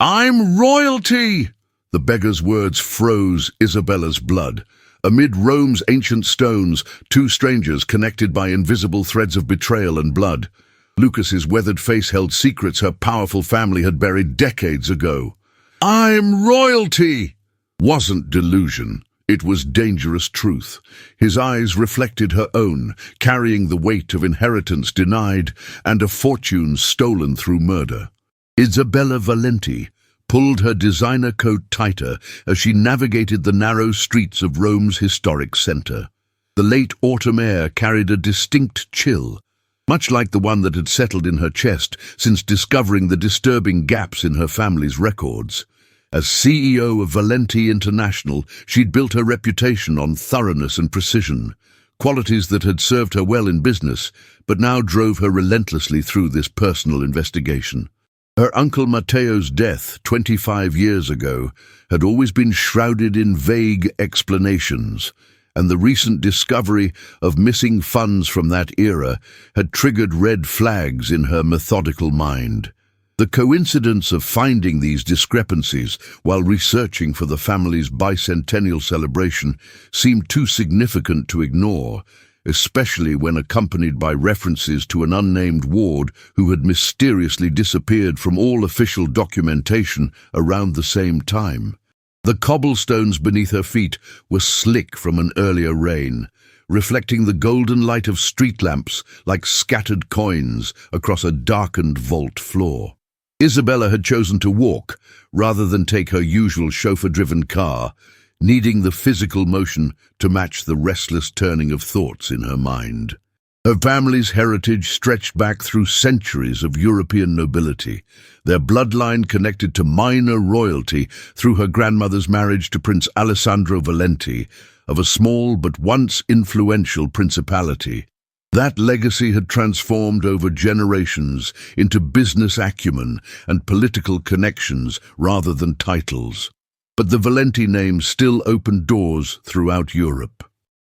I'm royalty! The beggar's words froze Isabella's blood. Amid Rome's ancient stones, two strangers connected by invisible threads of betrayal and blood. Lucas's weathered face held secrets her powerful family had buried decades ago. I'm royalty! Wasn't delusion. It was dangerous truth. His eyes reflected her own, carrying the weight of inheritance denied and a fortune stolen through murder. Isabella Valenti pulled her designer coat tighter as she navigated the narrow streets of Rome's historic center. The late autumn air carried a distinct chill, much like the one that had settled in her chest since discovering the disturbing gaps in her family's records. As CEO of Valenti International, she'd built her reputation on thoroughness and precision, qualities that had served her well in business, but now drove her relentlessly through this personal investigation. Her uncle Matteo's death 25 years ago had always been shrouded in vague explanations, and the recent discovery of missing funds from that era had triggered red flags in her methodical mind. The coincidence of finding these discrepancies while researching for the family's bicentennial celebration seemed too significant to ignore, especially when accompanied by references to an unnamed ward who had mysteriously disappeared from all official documentation around the same time. The cobblestones beneath her feet were slick from an earlier rain, reflecting the golden light of street lamps like scattered coins across a darkened vault floor. Isabella had chosen to walk rather than take her usual chauffeur-driven car, needing the physical motion to match the restless turning of thoughts in her mind. Her family's heritage stretched back through centuries of European nobility, their bloodline connected to minor royalty through her grandmother's marriage to Prince Alessandro Valenti, of a small but once influential principality. That legacy had transformed over generations into business acumen and political connections rather than titles. But the Valenti name still opened doors throughout Europe.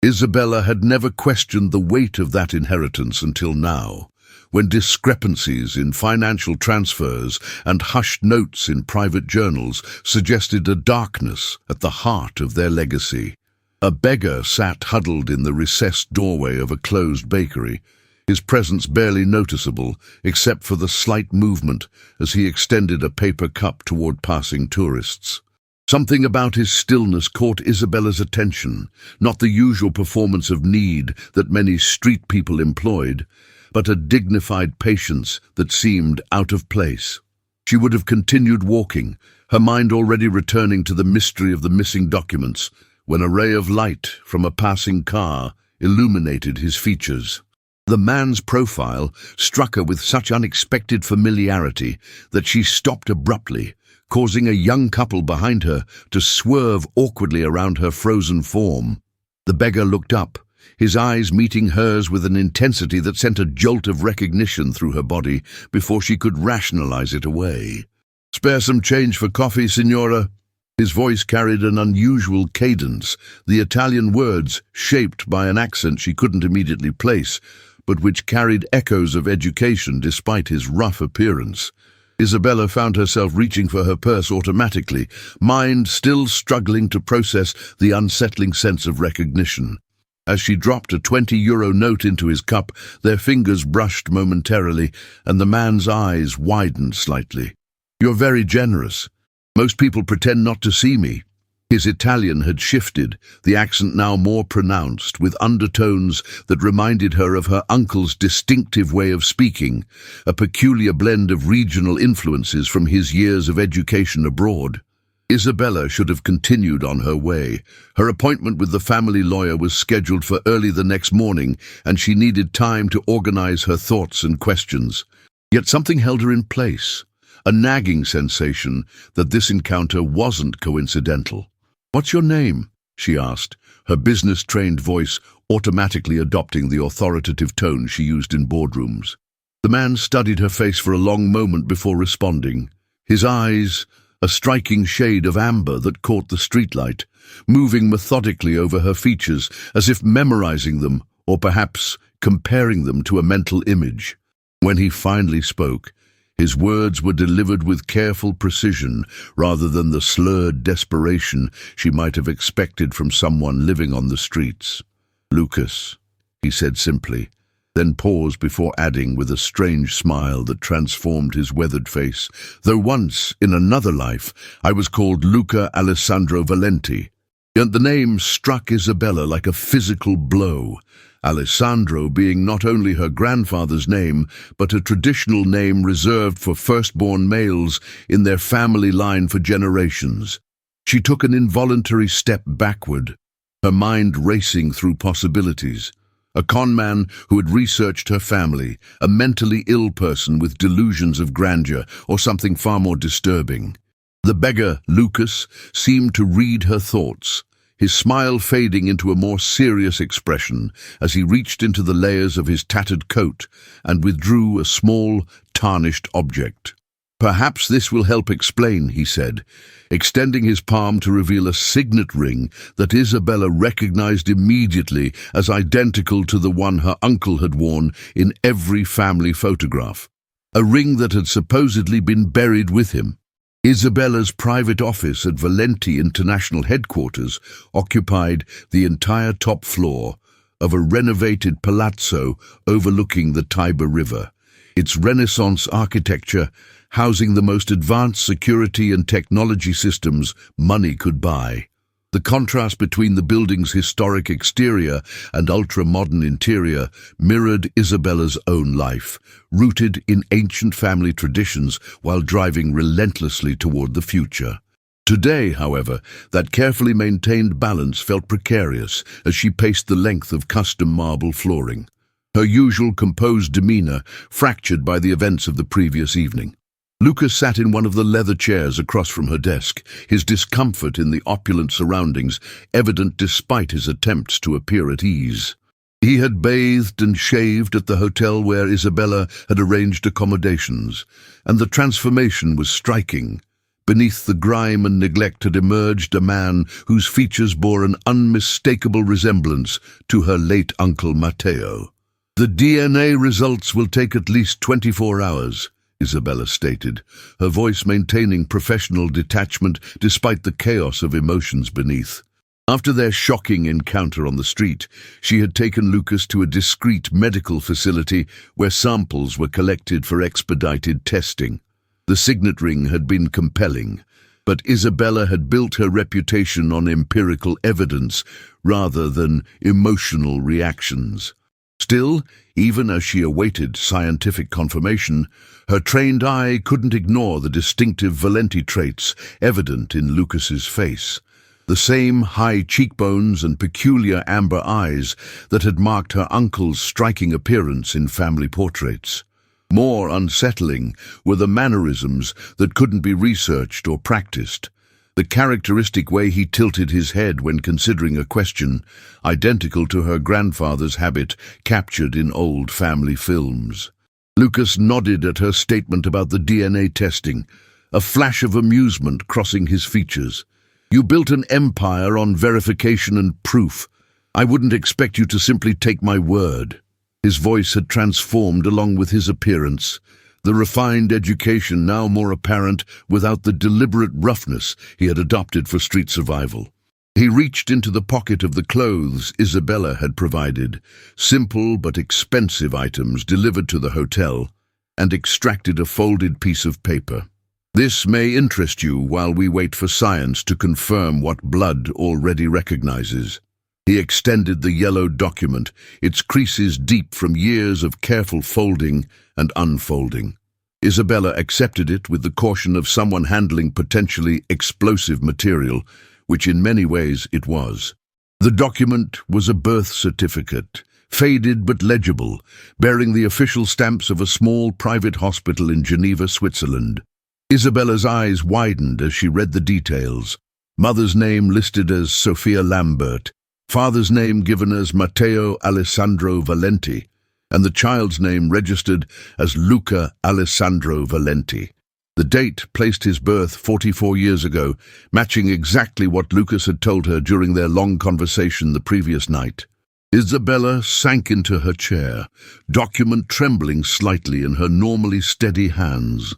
Isabella had never questioned the weight of that inheritance until now, when discrepancies in financial transfers and hushed notes in private journals suggested a darkness at the heart of their legacy. A beggar sat huddled in the recessed doorway of a closed bakery, his presence barely noticeable except for the slight movement as he extended a paper cup toward passing tourists. Something about his stillness caught Isabella's attention, not the usual performance of need that many street people employed, but a dignified patience that seemed out of place. She would have continued walking, her mind already returning to the mystery of the missing documents, when a ray of light from a passing car illuminated his features. The man's profile struck her with such unexpected familiarity that she stopped abruptly, causing a young couple behind her to swerve awkwardly around her frozen form. The beggar looked up, his eyes meeting hers with an intensity that sent a jolt of recognition through her body before she could rationalize it away. "Spare some change for coffee, signora?" His voice carried an unusual cadence, the Italian words shaped by an accent she couldn't immediately place, but which carried echoes of education despite his rough appearance. Isabella found herself reaching for her purse automatically, mind still struggling to process the unsettling sense of recognition. As she dropped a €20 note into his cup, their fingers brushed momentarily, and the man's eyes widened slightly. "You're very generous. Most people pretend not to see me." His Italian had shifted, the accent now more pronounced, with undertones that reminded her of her uncle's distinctive way of speaking, a peculiar blend of regional influences from his years of education abroad. Isabella should have continued on her way. Her appointment with the family lawyer was scheduled for early the next morning, and she needed time to organize her thoughts and questions. Yet something held her in place, a nagging sensation that this encounter wasn't coincidental. "What's your name?" she asked, her business-trained voice automatically adopting the authoritative tone she used in boardrooms. The man studied her face for a long moment before responding, his eyes a striking shade of amber that caught the streetlight, moving methodically over her features as if memorizing them or perhaps comparing them to a mental image. When he finally spoke, His words were delivered with careful precision rather than the slurred desperation she might have expected from someone living on the streets. "Lucas," he said simply, then paused before adding with a strange smile that transformed his weathered face, "Though once, in another life, I was called Luca Alessandro Valenti." Yet the name struck Isabella like a physical blow, Alessandro being not only her grandfather's name, but a traditional name reserved for firstborn males in their family line for generations. She took an involuntary step backward, her mind racing through possibilities. A conman who had researched her family, a mentally ill person with delusions of grandeur, or something far more disturbing. The beggar, Lucas, seemed to read her thoughts, his smile fading into a more serious expression as he reached into the layers of his tattered coat and withdrew a small, tarnished object. "Perhaps this will help explain," he said, extending his palm to reveal a signet ring that Isabella recognized immediately as identical to the one her uncle had worn in every family photograph. A ring that had supposedly been buried with him. Isabella's private office at Valenti International Headquarters occupied the entire top floor of a renovated palazzo overlooking the Tiber River, its Renaissance architecture housing the most advanced security and technology systems money could buy. The contrast between the building's historic exterior and ultra-modern interior mirrored Isabella's own life, rooted in ancient family traditions while driving relentlessly toward the future. Today, however, that carefully maintained balance felt precarious as she paced the length of custom marble flooring, her usual composed demeanor fractured by the events of the previous evening. Lucas sat in one of the leather chairs across from her desk, his discomfort in the opulent surroundings evident despite his attempts to appear at ease. He had bathed and shaved at the hotel where Isabella had arranged accommodations, and the transformation was striking. Beneath the grime and neglect had emerged a man whose features bore an unmistakable resemblance to her late uncle Matteo. "The DNA results will take at least 24 hours. Isabella stated, her voice maintaining professional detachment despite the chaos of emotions beneath. After their shocking encounter on the street, she had taken Lucas to a discreet medical facility where samples were collected for expedited testing. The signet ring had been compelling, but Isabella had built her reputation on empirical evidence rather than emotional reactions. Still, even as she awaited scientific confirmation, her trained eye couldn't ignore the distinctive Valenti traits evident in Lucas's face. The same high cheekbones and peculiar amber eyes that had marked her uncle's striking appearance in family portraits. More unsettling were the mannerisms that couldn't be researched or practiced. The characteristic way he tilted his head when considering a question, identical to her grandfather's habit captured in old family films. Lucas nodded at her statement about the DNA testing, a flash of amusement crossing his features. "You built an empire on verification and proof. I wouldn't expect you to simply take my word." His voice had transformed along with his appearance, the refined education now more apparent without the deliberate roughness he had adopted for street survival. He reached into the pocket of the clothes Isabella had provided, simple but expensive items delivered to the hotel, and extracted a folded piece of paper. "This may interest you while we wait for science to confirm what blood already recognizes." He extended the yellow document, its creases deep from years of careful folding and unfolding. Isabella accepted it with the caution of someone handling potentially explosive material, which in many ways it was. The document was a birth certificate, faded but legible, bearing the official stamps of a small private hospital in Geneva, Switzerland. Isabella's eyes widened as she read the details. Mother's name listed as Sophia Lambert, father's name given as Matteo Alessandro Valenti, and the child's name registered as Luca Alessandro Valenti. The date placed his birth 44 years ago, matching exactly what Lucas had told her during their long conversation the previous night. Isabella sank into her chair, document trembling slightly in her normally steady hands.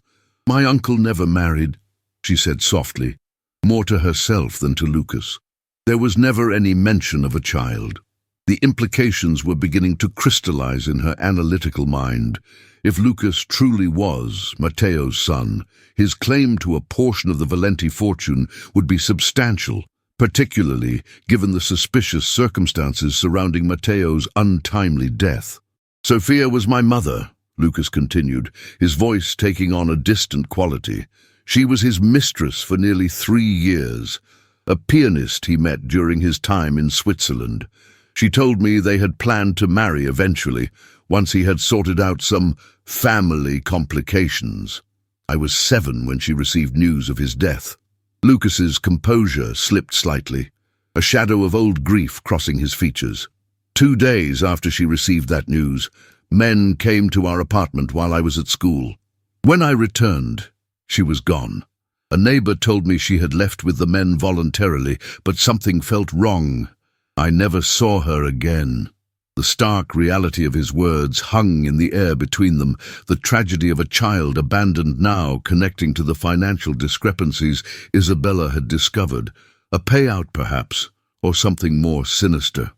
"My uncle never married," she said softly, more to herself than to Lucas. There was never any mention of a child. The implications were beginning to crystallize in her analytical mind. If Lucas truly was Matteo's son, his claim to a portion of the Valenti fortune would be substantial, particularly given the suspicious circumstances surrounding Matteo's untimely death. "Sophia was my mother," Lucas continued, his voice taking on a distant quality. "She was his mistress for nearly 3 years, a pianist he met during his time in Switzerland. She told me they had planned to marry eventually, once he had sorted out some family complications. I was 7 when she received news of his death." Lucas's composure slipped slightly, a shadow of old grief crossing his features. "2 days after she received that news, men came to our apartment while I was at school. When I returned, she was gone. A neighbor told me she had left with the men voluntarily, but something felt wrong. I never saw her again." The stark reality of his words hung in the air between them, the tragedy of a child abandoned now connecting to the financial discrepancies Isabella had discovered. A payout, perhaps, or something more sinister.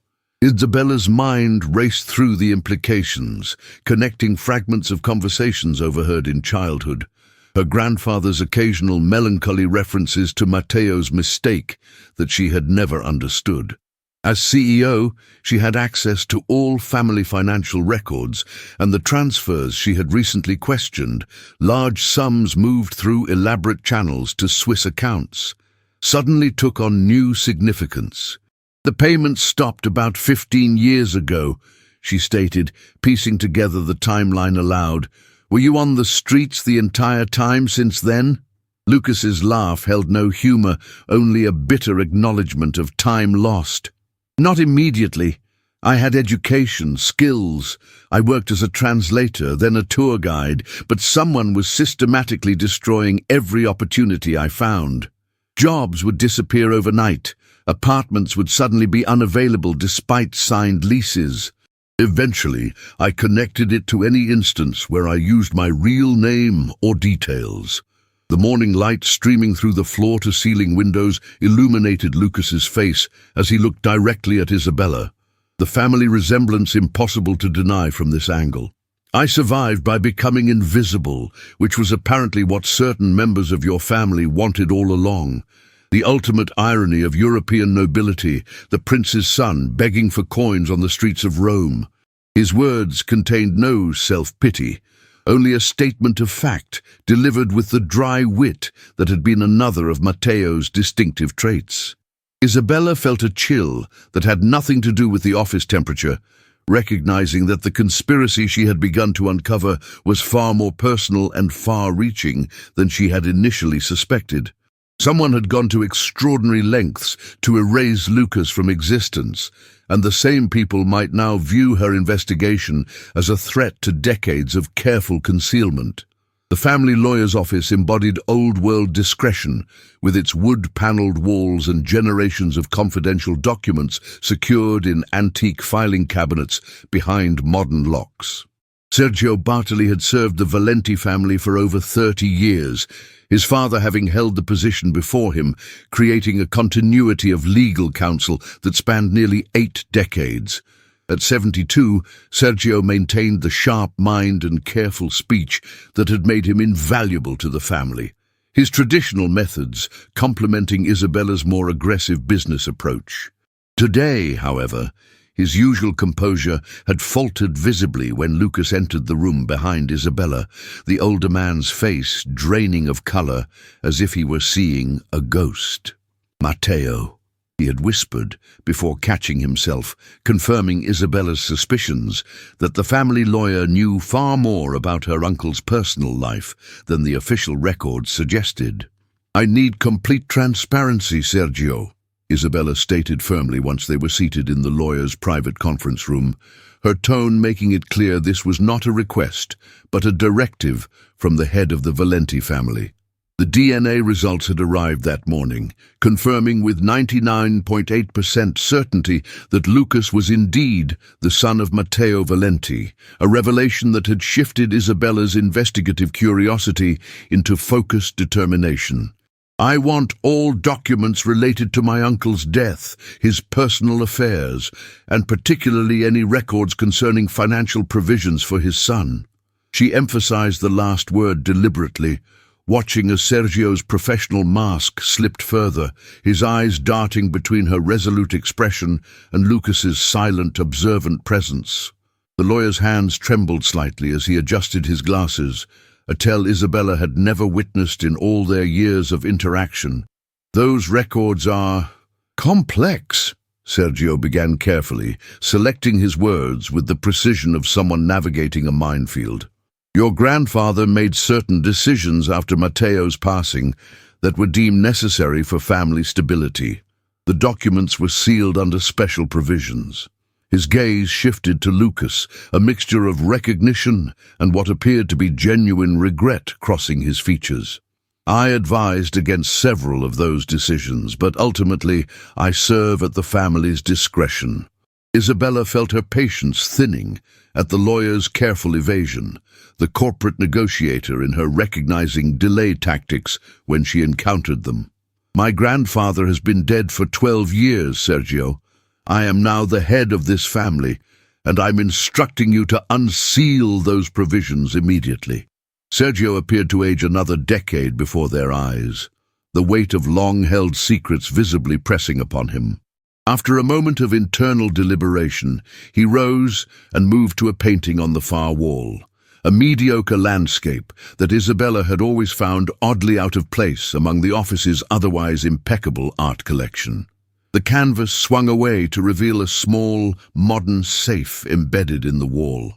Isabella's mind raced through the implications, connecting fragments of conversations overheard in childhood. Her grandfather's occasional melancholy references to Matteo's mistake that she had never understood. As CEO, she had access to all family financial records, and the transfers she had recently questioned, large sums moved through elaborate channels to Swiss accounts, suddenly took on new significance. "The payments stopped about 15 years ago," she stated, piecing together the timeline aloud. "Were you on the streets the entire time since then?" Lucas's laugh held no humor, only a bitter acknowledgement of time lost. "Not immediately. I had education, skills. I worked as a translator, then a tour guide, but someone was systematically destroying every opportunity I found. Jobs would disappear overnight. Apartments would suddenly be unavailable despite signed leases. Eventually, I connected it to any instance where I used my real name or details." The morning light streaming through the floor-to-ceiling windows illuminated Lucas's face as he looked directly at Isabella, the family resemblance impossible to deny from this angle. "I survived by becoming invisible, which was apparently what certain members of your family wanted all along. The ultimate irony of European nobility, the prince's son begging for coins on the streets of Rome." His words contained no self-pity, only a statement of fact, delivered with the dry wit that had been another of Matteo's distinctive traits. Isabella felt a chill that had nothing to do with the office temperature, recognizing that the conspiracy she had begun to uncover was far more personal and far-reaching than she had initially suspected. Someone had gone to extraordinary lengths to erase Lucas from existence, and the same people might now view her investigation as a threat to decades of careful concealment. The family lawyer's office embodied old-world discretion, with its wood-paneled walls and generations of confidential documents secured in antique filing cabinets behind modern locks. Sergio Bartoli had served the Valenti family for over 30 years, his father having held the position before him, creating a continuity of legal counsel that spanned nearly 8 decades. At 72, Sergio maintained the sharp mind and careful speech that had made him invaluable to the family, his traditional methods complementing Isabella's more aggressive business approach. Today, however, his usual composure had faltered visibly when Lucas entered the room behind Isabella, the older man's face draining of color as if he were seeing a ghost. "Matteo," he had whispered before catching himself, confirming Isabella's suspicions that the family lawyer knew far more about her uncle's personal life than the official records suggested. "I need complete transparency, Sergio," Isabella stated firmly once they were seated in the lawyer's private conference room, her tone making it clear this was not a request, but a directive from the head of the Valenti family. The DNA results had arrived that morning, confirming with 99.8% certainty that Lucas was indeed the son of Matteo Valenti, a revelation that had shifted Isabella's investigative curiosity into focused determination. "I want all documents related to my uncle's death, his personal affairs, and particularly any records concerning financial provisions for his son." She emphasized the last word deliberately, watching as Sergio's professional mask slipped further, his eyes darting between her resolute expression and Lucas's silent, observant presence. The lawyer's hands trembled slightly as he adjusted his glasses, a tell Isabella had never witnessed in all their years of interaction. "Those records are complex," Sergio began carefully, selecting his words with the precision of someone navigating a minefield. "Your grandfather made certain decisions after Matteo's passing that were deemed necessary for family stability. The documents were sealed under special provisions." His gaze shifted to Lucas, a mixture of recognition and what appeared to be genuine regret crossing his features. "I advised against several of those decisions, but ultimately I serve at the family's discretion." Isabella felt her patience thinning at the lawyer's careful evasion, the corporate negotiator in her recognizing delay tactics when she encountered them. "My grandfather has been dead for 12 years, Sergio. I am now the head of this family, and I'm instructing you to unseal those provisions immediately." Sergio appeared to age another decade before their eyes, the weight of long-held secrets visibly pressing upon him. After a moment of internal deliberation, he rose and moved to a painting on the far wall, a mediocre landscape that Isabella had always found oddly out of place among the office's otherwise impeccable art collection. The canvas swung away to reveal a small, modern safe embedded in the wall.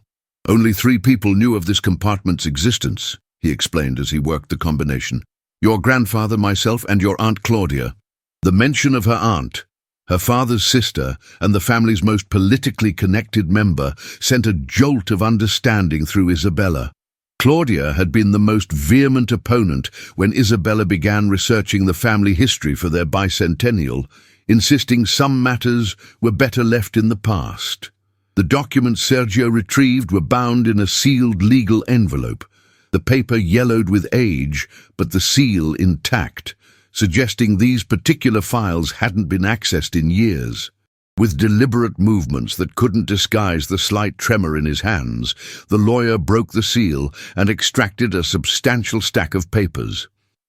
"Only 3 people knew of this compartment's existence," he explained as he worked the combination. "Your grandfather, myself, and your Aunt Claudia." The mention of her aunt, her father's sister, and the family's most politically connected member sent a jolt of understanding through Isabella. Claudia had been the most vehement opponent when Isabella began researching the family history for their bicentennial, insisting some matters were better left in the past. The documents Sergio retrieved were bound in a sealed legal envelope, the paper yellowed with age, but the seal intact, suggesting these particular files hadn't been accessed in years. With deliberate movements that couldn't disguise the slight tremor in his hands, the lawyer broke the seal and extracted a substantial stack of papers.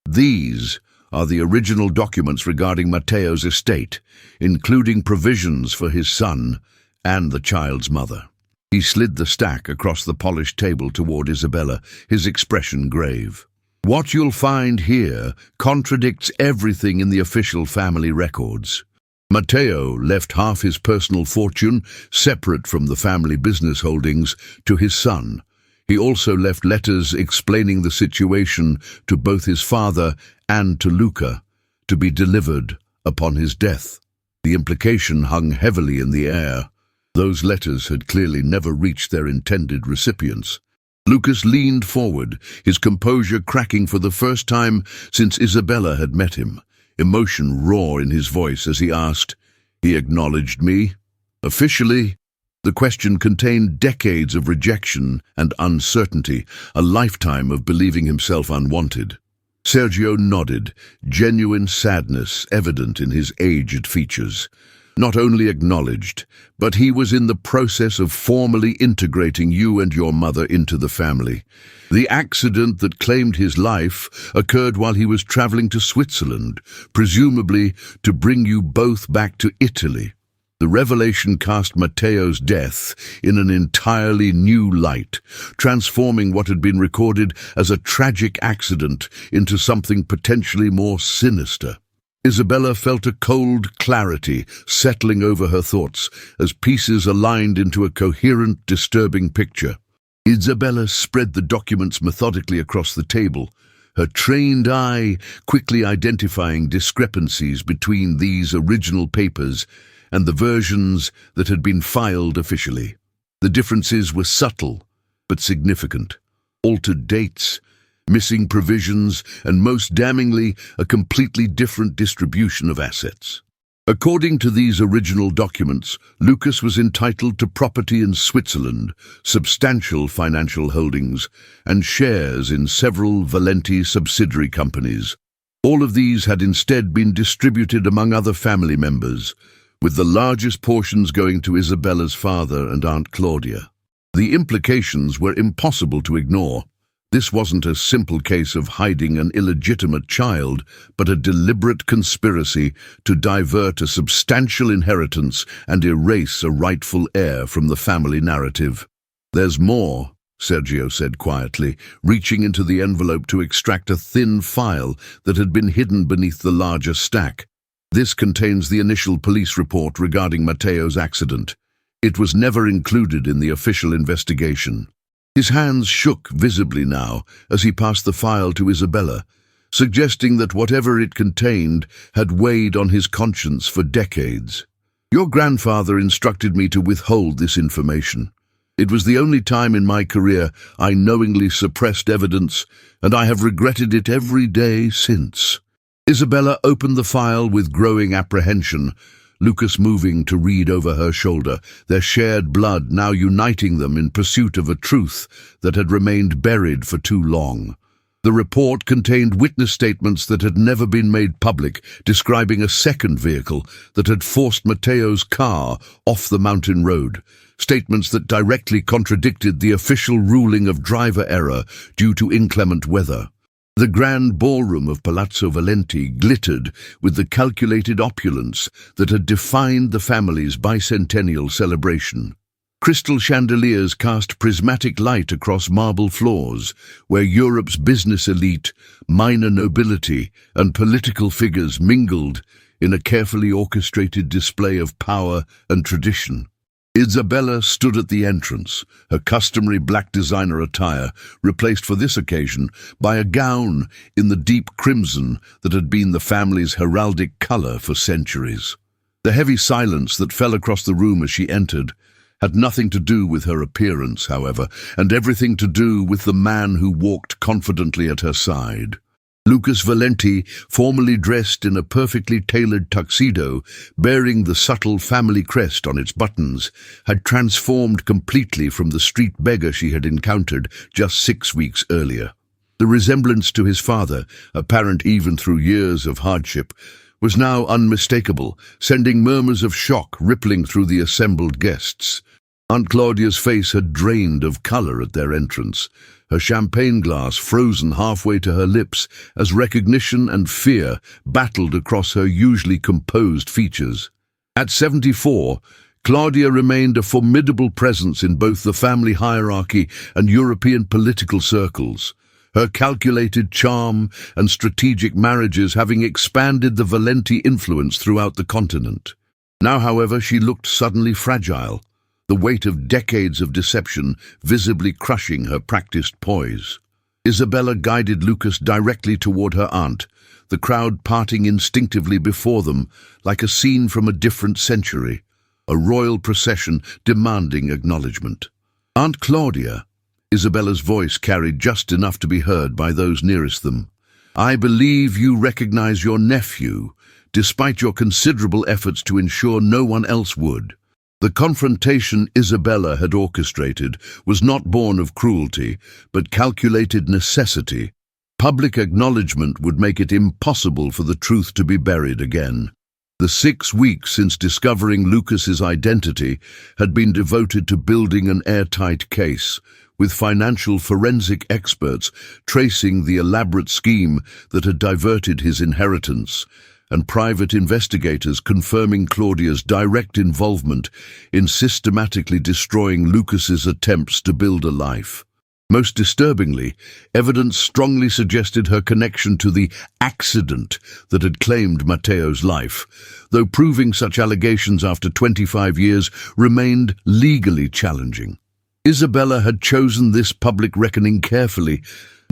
"These are the original documents regarding Matteo's estate, including provisions for his son and the child's mother." He slid the stack across the polished table toward Isabella, his expression grave. "What you'll find here contradicts everything in the official family records. Matteo left half his personal fortune, separate from the family business holdings, to his son. He also left letters explaining the situation to both his father and to Luca, to be delivered upon his death." The implication hung heavily in the air. Those letters had clearly never reached their intended recipients. Lucas leaned forward, his composure cracking for the first time since Isabella had met him, emotion raw in his voice as he asked, "He acknowledged me?" "Officially?" The question contained decades of rejection and uncertainty, a lifetime of believing himself unwanted. Sergio nodded, genuine sadness evident in his aged features. "Not only acknowledged, but he was in the process of formally integrating you and your mother into the family. The accident that claimed his life occurred while he was traveling to Switzerland, presumably to bring you both back to Italy. The revelation cast Matteo's death in an entirely new light, transforming what had been recorded as a tragic accident into something potentially more sinister." Isabella felt a cold clarity settling over her thoughts as pieces aligned into a coherent, disturbing picture. Isabella spread the documents methodically across the table, her trained eye quickly identifying discrepancies between these original papers and the versions that had been filed officially. The differences were subtle but significant. Altered dates, missing provisions, and most damningly, a completely different distribution of assets. According to these original documents, Lucas was entitled to property in Switzerland, substantial financial holdings, and shares in several Valenti subsidiary companies. All of these had instead been distributed among other family members, with the largest portions going to Isabella's father and Aunt Claudia. The implications were impossible to ignore. This wasn't a simple case of hiding an illegitimate child, but a deliberate conspiracy to divert a substantial inheritance and erase a rightful heir from the family narrative. "There's more," Sergio said quietly, reaching into the envelope to extract a thin file that had been hidden beneath the larger stack. "This contains the initial police report regarding Matteo's accident. It was never included in the official investigation." His hands shook visibly now as he passed the file to Isabella, suggesting that whatever it contained had weighed on his conscience for decades. "Your grandfather instructed me to withhold this information. It was the only time in my career I knowingly suppressed evidence, and I have regretted it every day since." Isabella opened the file with growing apprehension, Lucas moving to read over her shoulder, their shared blood now uniting them in pursuit of a truth that had remained buried for too long. The report contained witness statements that had never been made public, describing a second vehicle that had forced Matteo's car off the mountain road, statements that directly contradicted the official ruling of driver error due to inclement weather. The grand ballroom of Palazzo Valenti glittered with the calculated opulence that had defined the family's bicentennial celebration. Crystal chandeliers cast prismatic light across marble floors, where Europe's business elite, minor nobility, and political figures mingled in a carefully orchestrated display of power and tradition. Isabella stood at the entrance, her customary black designer attire replaced for this occasion by a gown in the deep crimson that had been the family's heraldic color for centuries. The heavy silence that fell across the room as she entered had nothing to do with her appearance, however, and everything to do with the man who walked confidently at her side. Lucas Valenti, formally dressed in a perfectly tailored tuxedo, bearing the subtle family crest on its buttons, had transformed completely from the street beggar she had encountered just 6 weeks earlier. The resemblance to his father, apparent even through years of hardship, was now unmistakable, sending murmurs of shock rippling through the assembled guests. Aunt Claudia's face had drained of color at their entrance, her champagne glass frozen halfway to her lips as recognition and fear battled across her usually composed features. At 74, Claudia remained a formidable presence in both the family hierarchy and European political circles, her calculated charm and strategic marriages having expanded the Valenti influence throughout the continent. Now, however, she looked suddenly fragile, the weight of decades of deception visibly crushing her practiced poise. Isabella guided Lucas directly toward her aunt, the crowd parting instinctively before them like a scene from a different century, a royal procession demanding acknowledgement. "Aunt Claudia," Isabella's voice carried just enough to be heard by those nearest them, "I believe you recognize your nephew, despite your considerable efforts to ensure no one else would." The confrontation Isabella had orchestrated was not born of cruelty, but calculated necessity. Public acknowledgement would make it impossible for the truth to be buried again. The 6 weeks since discovering Lucas's identity had been devoted to building an airtight case, with financial forensic experts tracing the elaborate scheme that had diverted his inheritance, and private investigators confirming Claudia's direct involvement in systematically destroying Lucas's attempts to build a life. Most disturbingly, evidence strongly suggested her connection to the accident that had claimed Matteo's life, though proving such allegations after 25 years remained legally challenging. Isabella had chosen this public reckoning carefully,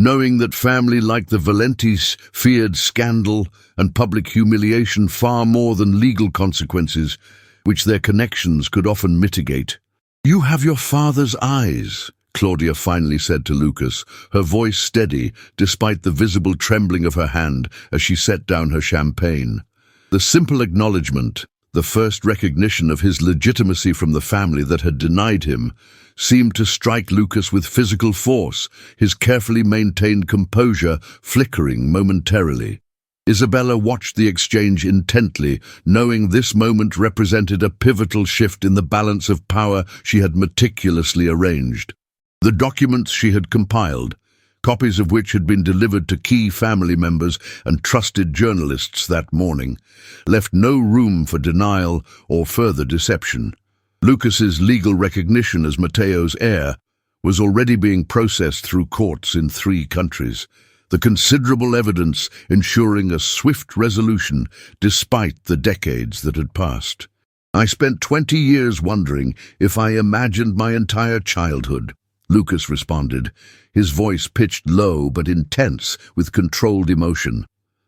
knowing that family like the Valentis feared scandal and public humiliation far more than legal consequences, which their connections could often mitigate. "You have your father's eyes," Claudia finally said to Lucas, her voice steady despite the visible trembling of her hand as she set down her champagne. The simple acknowledgement, the first recognition of his legitimacy from the family that had denied him, seemed to strike Lucas with physical force, his carefully maintained composure flickering momentarily. Isabella watched the exchange intently, knowing this moment represented a pivotal shift in the balance of power she had meticulously arranged. The documents she had compiled, copies of which had been delivered to key family members and trusted journalists that morning, left no room for denial or further deception. Lucas's legal recognition as Matteo's heir was already being processed through courts in 3 countries, the considerable evidence ensuring a swift resolution despite the decades that had passed. I spent 20 years wondering if I imagined my entire childhood, Lucas responded, his voice pitched low but intense with controlled emotion.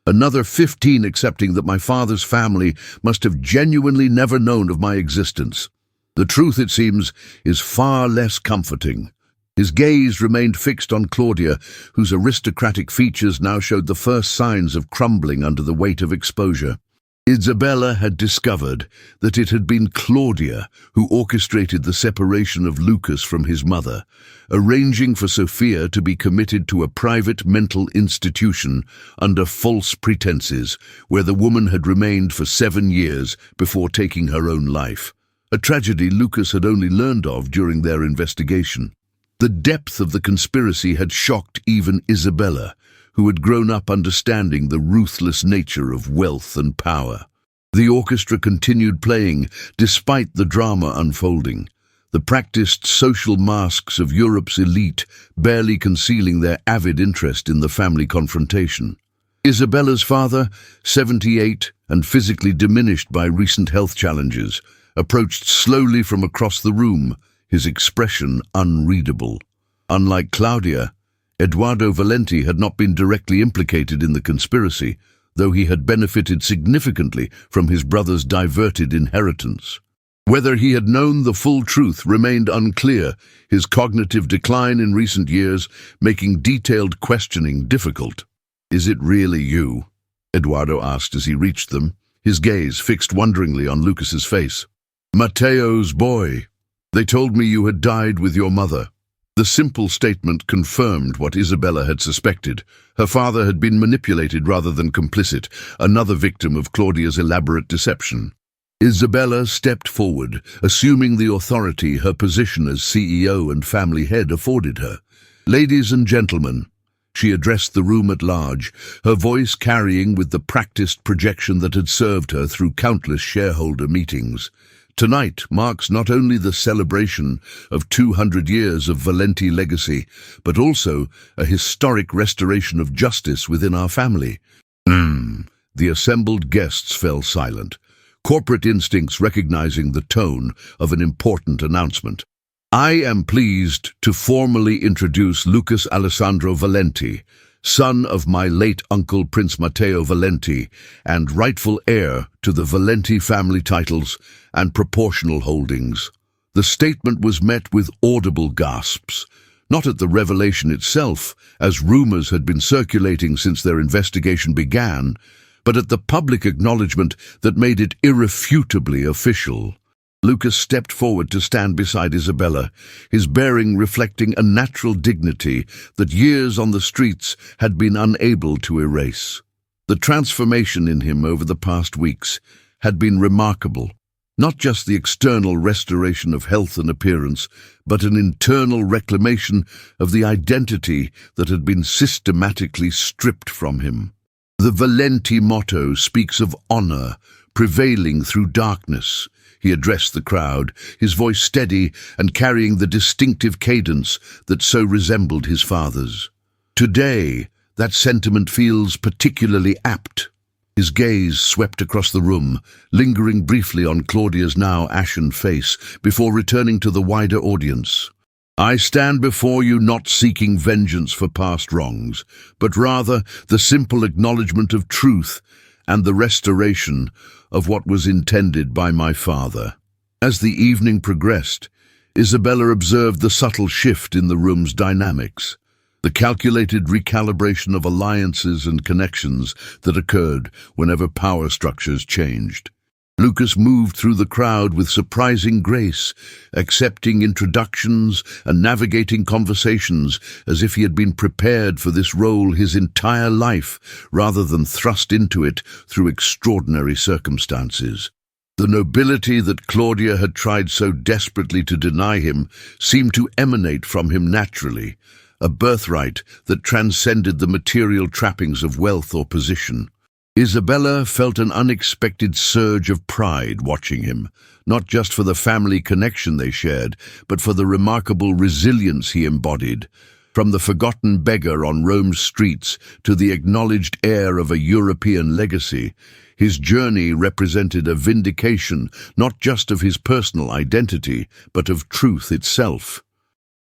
Another 15 accepting that my father's family must have genuinely never known of my existence. The truth, it seems, is far less comforting. His gaze remained fixed on Claudia, whose aristocratic features now showed the first signs of crumbling under the weight of exposure. Isabella had discovered that it had been Claudia who orchestrated the separation of Lucas from his mother, arranging for Sophia to be committed to a private mental institution under false pretenses, where the woman had remained for 7 years before taking her own life, a tragedy Lucas had only learned of during their investigation. The depth of the conspiracy had shocked even Isabella, who had grown up understanding the ruthless nature of wealth and power. The orchestra continued playing despite the drama unfolding, the practiced social masks of Europe's elite barely concealing their avid interest in the family confrontation. Isabella's father, 78 and physically diminished by recent health challenges, approached slowly from across the room, his expression unreadable. Unlike Claudia, Eduardo Valenti had not been directly implicated in the conspiracy, though he had benefited significantly from his brother's diverted inheritance. Whether he had known the full truth remained unclear, his cognitive decline in recent years making detailed questioning difficult. "Is it really you?" Eduardo asked as he reached them, his gaze fixed wonderingly on Lucas's face. "Matteo's boy. They told me you had died with your mother." The simple statement confirmed what Isabella had suspected. Her father had been manipulated rather than complicit, another victim of Claudia's elaborate deception. Isabella stepped forward, assuming the authority her position as CEO and family head afforded her. "Ladies and gentlemen," she addressed the room at large, her voice carrying with the practiced projection that had served her through countless shareholder meetings. "Tonight marks not only the celebration of 200 years of Valenti legacy, but also a historic restoration of justice within our family." The assembled guests fell silent, corporate instincts recognizing the tone of an important announcement. "I am pleased to formally introduce Lucas Alessandro Valenti, son of my late uncle Prince Matteo Valenti, and rightful heir to the Valenti family titles and proportional holdings." The statement was met with audible gasps, not at the revelation itself, as rumors had been circulating since their investigation began, but at the public acknowledgement that made it irrefutably official. Lucas stepped forward to stand beside Isabella, his bearing reflecting a natural dignity that years on the streets had been unable to erase. The transformation in him over the past weeks had been remarkable, not just the external restoration of health and appearance, but an internal reclamation of the identity that had been systematically stripped from him. The Valenti motto speaks of honor prevailing through darkness. He addressed the crowd, his voice steady and carrying the distinctive cadence that so resembled his father's. Today, that sentiment feels particularly apt. His gaze swept across the room, lingering briefly on Claudia's now ashen face before returning to the wider audience. "I stand before you not seeking vengeance for past wrongs, but rather the simple acknowledgement of truth and the restoration of what was intended by my father." As the evening progressed, Isabella observed the subtle shift in the room's dynamics, the calculated recalibration of alliances and connections that occurred whenever power structures changed. Lucas moved through the crowd with surprising grace, accepting introductions and navigating conversations as if he had been prepared for this role his entire life, rather than thrust into it through extraordinary circumstances. The nobility that Claudia had tried so desperately to deny him seemed to emanate from him naturally, a birthright that transcended the material trappings of wealth or position. Isabella felt an unexpected surge of pride watching him, not just for the family connection they shared, but for the remarkable resilience he embodied. From the forgotten beggar on Rome's streets to the acknowledged heir of a European legacy, his journey represented a vindication not just of his personal identity, but of truth itself.